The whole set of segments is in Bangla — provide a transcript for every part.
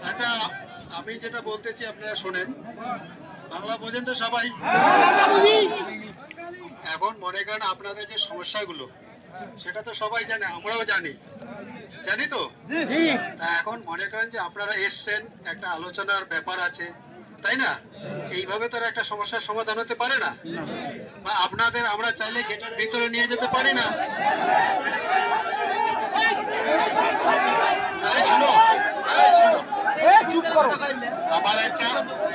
আচ্ছা, আমি যেটা বলতেছি আপনারা শোনেন। বাংলা বোঝেন তো সবাই? এখন মনে করেন আপনাদের যে সমস্যাগুলো সেটা তো সবাই জানে, আমরাও জানি, জানি তো। এখন মনে করেন যে আপনারা এসছেন, একটা আলোচনার ব্যাপার আছে, তাই না? এইভাবে তো একটা সমস্যার সমাধান হতে পারে না। বা আপনাদের আমরা চাইলে গেটের ভিতরে নিয়ে যেতে পারি না। চুপ করো, আমার একটা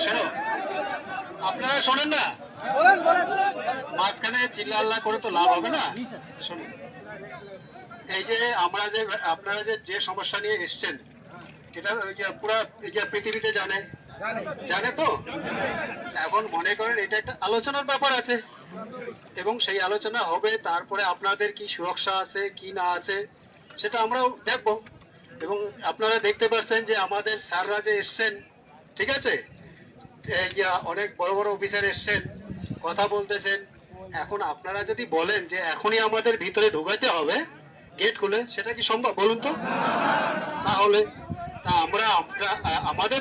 শোনো, আপনারা শোনেন না, মাঝখানে চিল্লা করে তো লাভ হবে না। শোনেন, এই যে আমরা যে আপনারা যে সমস্যা নিয়ে এসছেন, এটা পুরা পৃথিবীতে জানে তো। এখন মনে করেন এটা একটা আলোচনার ব্যাপার আছে, এবং সেই আলোচনা হবে, তারপরে আপনাদের কি সুরক্ষা আছে কি না আছে সেটা আমরাও দেখব। এবং আপনারা দেখতে পাচ্ছেন যে আমাদের স্যাররা যে এসছেন, ঠিক আছে, অনেক বড় বড় অফিসার এসছেন, কথা বলতেছেন। এখন আপনারা যদি বলেন যে এখনই আমাদের ভিতরে ঢোকাতে হবে গেট খুলে, সেটা কি সম্ভব বলুন তো? তাহলে আমরা আমাদের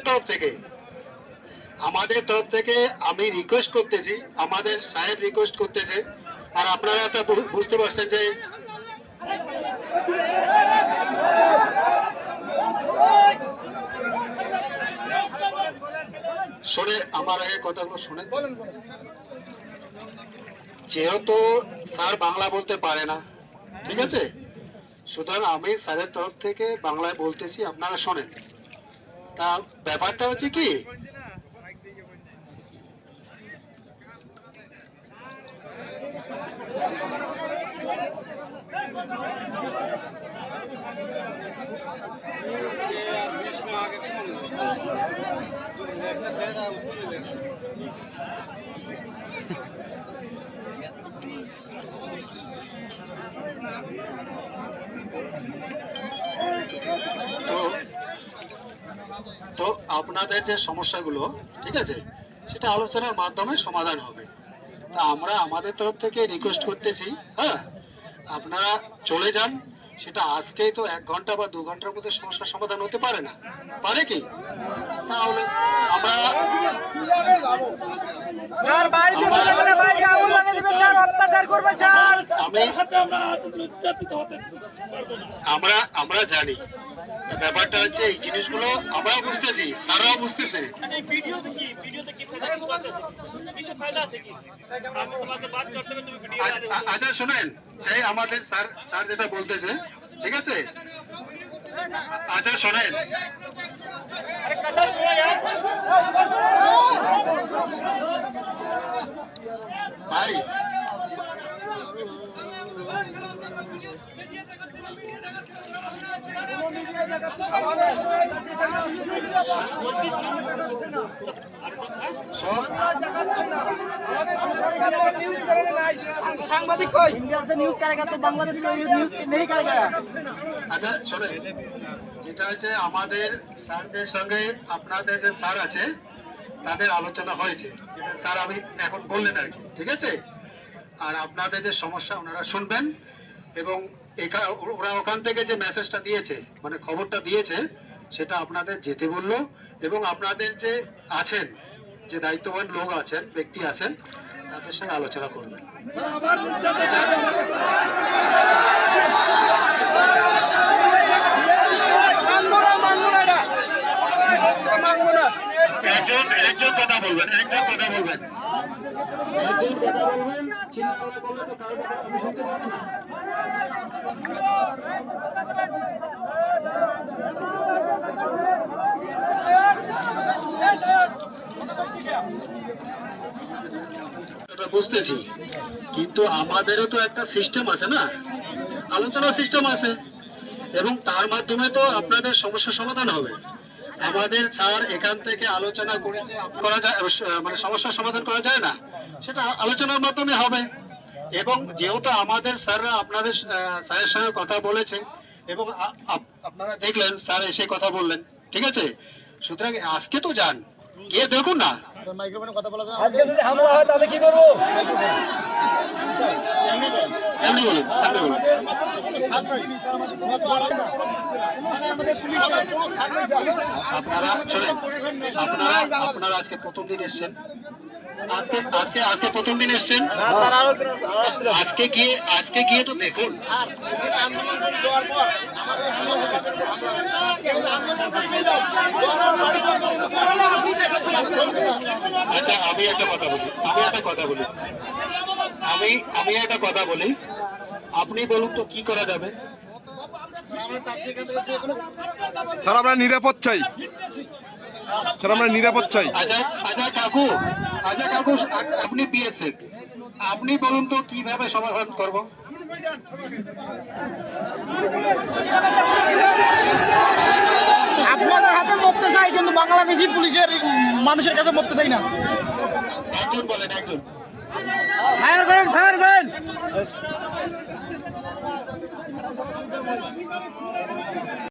তরফ থেকে আমি রিকোয়েস্ট করতেছি, আমাদের সাহেব রিকোয়েস্ট করতেছে, আর আপনারা তো বুঝতে পারছেন যে শোনেন, আমার আগে কথাগুলো শোনেন। যেহেতু স্যার বাংলা বলতে পারে না, ঠিক আছে, সুতরাং আমি স্যারের তরফ থেকে বাংলায় বলতেছি, আপনারা শোনেন। তা ব্যাপারটা হচ্ছে কি, তো আপনাদের যে সমস্যাগুলো, ঠিক আছে, সেটা আলোচনার মাধ্যমে সমাধান হবে। তা আমরা আমাদের তরফ থেকে রিকোয়েস্ট করতেছি, হ্যাঁ, আপনারা চলে যান। সেটা আজকেই তো 1 ঘন্টা বা 2 ঘন্টার মধ্যে সমস্যার সমাধান হতে পারে না, পারে কি? তাহলে আমরা আমরা জানি ব্যাপারটা হচ্ছে, এই জিনিসগুলো আমরাও বুঝতেছি, স্যাররাও বুঝতেছে। আচ্ছা শোনেন, এই আমাদের স্যার যেটা বলতেছে, ঠিক আছে, আচ্ছা শোনেন, ভাই সাংবাদিক কই? ইন্ডিয়া से न्यूज़ करेगा तो बांग्लादेश में न्यूज़ नहीं करेगा। আচ্ছা শোনেন, যেটা হচ্ছে আমাদের স্যারদের সঙ্গে আপনাদের যে স্যার আছে তাদের আলোচনা হয়েছে, যেটা স্যার আমি এখন বললেন আর কি, ঠিক আছে। আর আপনাদের যে সমস্যা ওনারা শুনবেন, এবং ওরা ওখান থেকে যে মেসেজটা দিয়েছে, মানে খবরটা দিয়েছে, সেটা আপনাদের যেতে বললো। এবং আপনাদের যে আছেন, যে দায়িত্ববান লোক আছেন, ব্যক্তি আছেন, তাদের সঙ্গে আলোচনা করবেন। একজন কথা বলবেন, বুঝতেছি, কিন্তু আমাদেরও তো একটা সিস্টেম আছে না, আলোচনা সিস্টেম আছে, এবং তার মাধ্যমে তো আপনাদের সমস্যার সমাধান হবে। আমাদের স্যার এখান থেকে আলোচনা করা যায়, মানে সমস্যার সমাধান করা যায় না, সেটা আলোচনার মাধ্যমে হবে। এবং যেহেতু আমাদের স্যাররা আপনাদের স্যারের সঙ্গে কথা বলেছে, এবং আপনারা দেখলেন স্যার এসে কথা বললেন, ঠিক আছে, সুতরাং আজকে তো যান, গিয়ে দেখুন না। মাইক্রোফোনে কথা বলা যাবে? আজকে যদি হামলা হয় তাহলে কি করবো? এমনি বলুন, সামনে বলুন। আপনারা শোনেন, আপনারা আজকে প্রথম দিন এসছেন, আজকে প্রথম দিন এসছেন, আজকে গিয়ে তো দেখুন। আচ্ছা আমি একটা কথা বলি, আপনি বলুন তো কি করা যাবে? স্যার আমরা নিরাপদ চাই, স্যার আমরা নিরাপদ চাই। আচ্ছা কাকু, আপনি বিএসএফ, আপনি বলুন তো কিভাবে সমাধান করব? আপনাদের হাতে মরতে চাই, কিন্তু বাংলাদেশি পুলিশের মানুষের কাছে মরতে চাই না। একজন বলেন, একজন। ফায়ার করেন